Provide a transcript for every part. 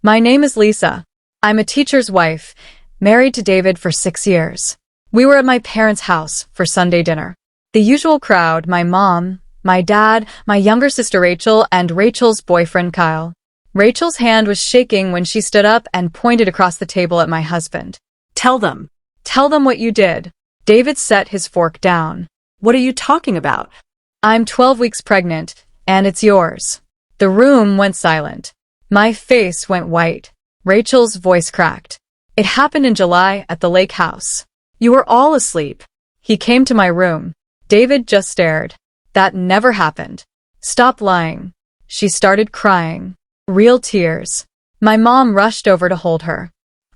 My name is Lisa. I'm a teacher's wife, married to David for 6 years. We were at my parents' house for Sunday dinner. The usual crowd, my mom, my dad, my younger sister Rachel, and Rachel's boyfriend Kyle. Rachel's hand was shaking when she stood up and pointed across the table at my husband. Tell them. Tell them what you did. David set his fork down. What are you talking about? I'm 12 weeks pregnant, and it's yours. The room went silent. My face went white. Rachel's voice cracked. It happened in July at the lake house. You were all asleep. He came to my room. David just stared. That never happened. Stop lying. She started crying. Real tears. My mom rushed over to hold her.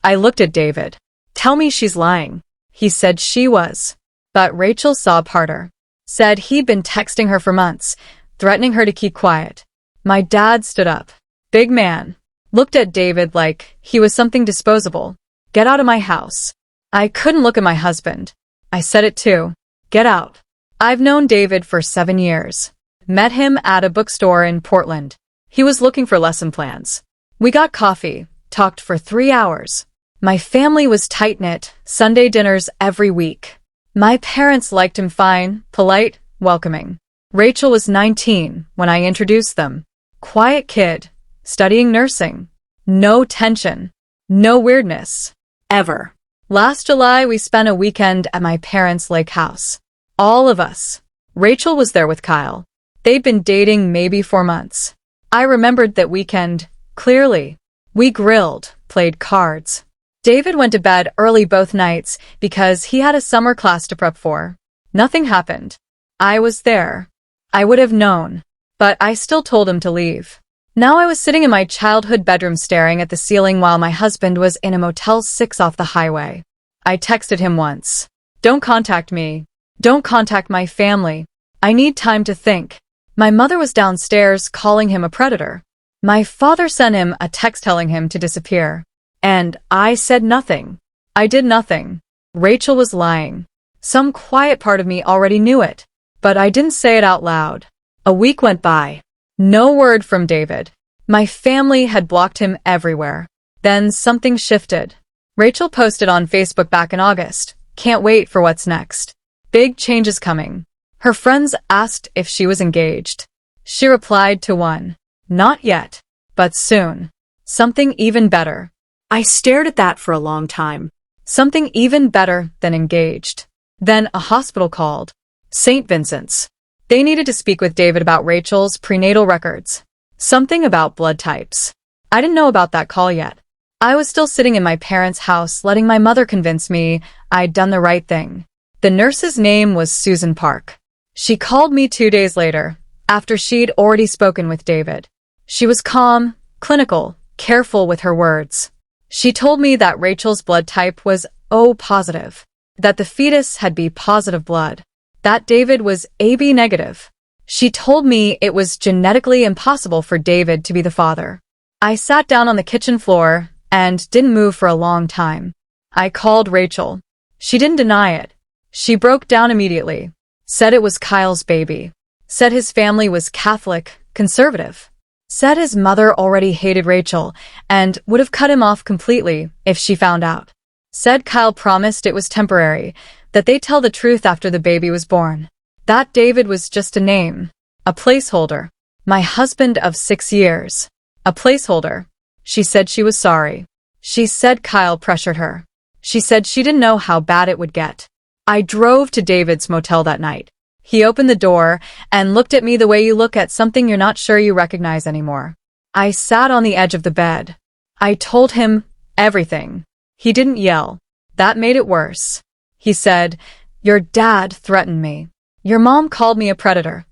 I looked at David. Tell me she's lying. He said she was. But Rachel sobbed harder. Said he'd been texting her for months, threatening her to keep quiet. My dad stood up. Big man. Looked at David like he was something disposable. Get out of my house. I couldn't look at my husband. I said it too. Get out. I've known David for 7 years. Met him at a bookstore in Portland. He was looking for lesson plans. We got coffee, talked for 3 hours. My family was tight-knit, Sunday dinners every week. My parents liked him fine, polite, welcoming. Rachel was 19 when I introduced them. Quiet kid, studying nursing. No tension. No weirdness. Ever. Last July, we spent a weekend at my parents' lake house. All of us. Rachel was there with Kyle. They'd been dating maybe 4 months. I remembered that weekend clearly. We grilled, played cards. David went to bed early both nights because he had a summer class to prep for. Nothing happened. I was there. I would have known. But I still told him to leave. Now I was sitting in my childhood bedroom staring at the ceiling while my husband was in a Motel 6 off the highway. I texted him once. Don't contact me. Don't contact my family. I need time to think. My mother was downstairs calling him a predator. My father sent him a text telling him to disappear. And I said nothing. I did nothing. Rachel was lying. Some quiet part of me already knew it, but I didn't say it out loud. A week went by. No word from David. My family had blocked him everywhere. Then something shifted. Rachel posted on Facebook back in August. Can't wait for what's next. Big changes coming. Her friends asked if she was engaged. She replied to one. Not yet, but soon. Something even better. I stared at that for a long time. Something even better than engaged. Then a hospital called. St. Vincent's. They needed to speak with David about Rachel's prenatal records. Something about blood types. I didn't know about that call yet. I was still sitting in my parents' house letting my mother convince me I'd done the right thing. The nurse's name was Susan Park. She called me 2 days later, after she'd already spoken with David. She was calm, clinical, careful with her words. She told me that Rachel's blood type was O positive, that the fetus had B positive blood, that David was AB negative. She told me it was genetically impossible for David to be the father. I sat down on the kitchen floor and didn't move for a long time. I called Rachel. She didn't deny it. She broke down immediately. Said it was Kyle's baby. Said his family was Catholic, conservative. Said his mother already hated Rachel and would have cut him off completely if she found out. Said Kyle promised it was temporary, that they'd tell the truth after the baby was born. That David was just a name. A placeholder. My husband of 6 years. A placeholder. She said she was sorry. She said Kyle pressured her. She said she didn't know how bad it would get. I drove to David's motel that night. He opened the door and looked at me the way you look at something you're not sure you recognize anymore. I sat on the edge of the bed. I told him everything. He didn't yell. That made it worse. He said, "Your dad threatened me. Your mom called me a predator."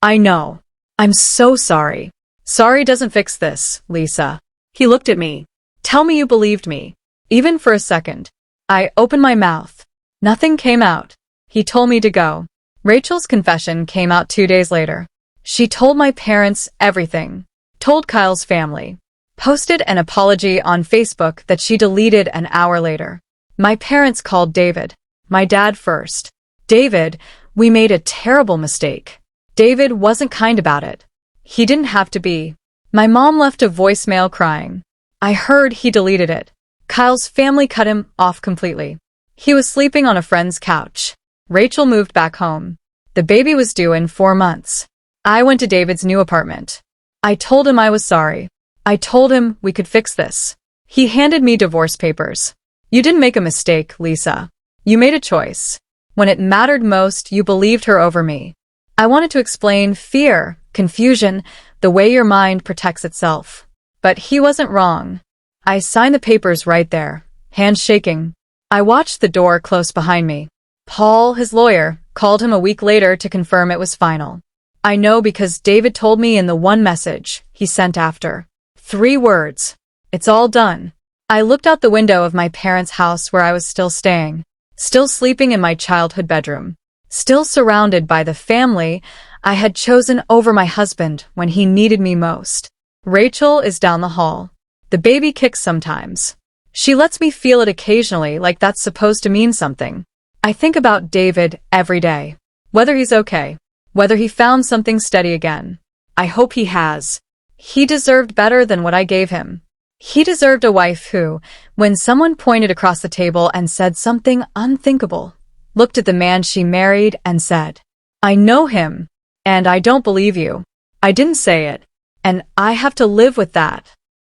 I know. I'm so sorry. Sorry doesn't fix this, Lisa. He looked at me. Tell me you believed me. Even for a second. I opened my mouth. Nothing came out. He told me to go. Rachel's confession came out 2 days later. She told my parents everything. Told Kyle's family. Posted an apology on Facebook that she deleted an hour later. My parents called David. My dad first. David, we made a terrible mistake. David wasn't kind about it. He didn't have to be. My mom left a voicemail crying. I heard he deleted it. Kyle's family cut him off completely. He was sleeping on a friend's couch. Rachel moved back home. The baby was due in 4 months. I went to David's new apartment. I told him I was sorry. I told him we could fix this. He handed me divorce papers. You didn't make a mistake, Lisa. You made a choice. When it mattered most, you believed her over me. I wanted to explain fear, confusion, the way your mind protects itself. But he wasn't wrong. I signed the papers right there, hands shaking. I watched the door close behind me. Paul, his lawyer, called him a week later to confirm it was final. I know because David told me in the one message he sent after. 3 words. It's all done. I looked out the window of my parents' house where I was still staying, still sleeping in my childhood bedroom, still surrounded by the family I had chosen over my husband when he needed me most. Rachel is down the hall. The baby kicks sometimes. She lets me feel it occasionally, like that's supposed to mean something. I think about David every day. Whether he's okay. Whether he found something steady again. I hope he has. He deserved better than what I gave him. He deserved a wife who, when someone pointed across the table and said something unthinkable, looked at the man she married and said, I know him, and I don't believe you. I didn't say it, and I have to live with that.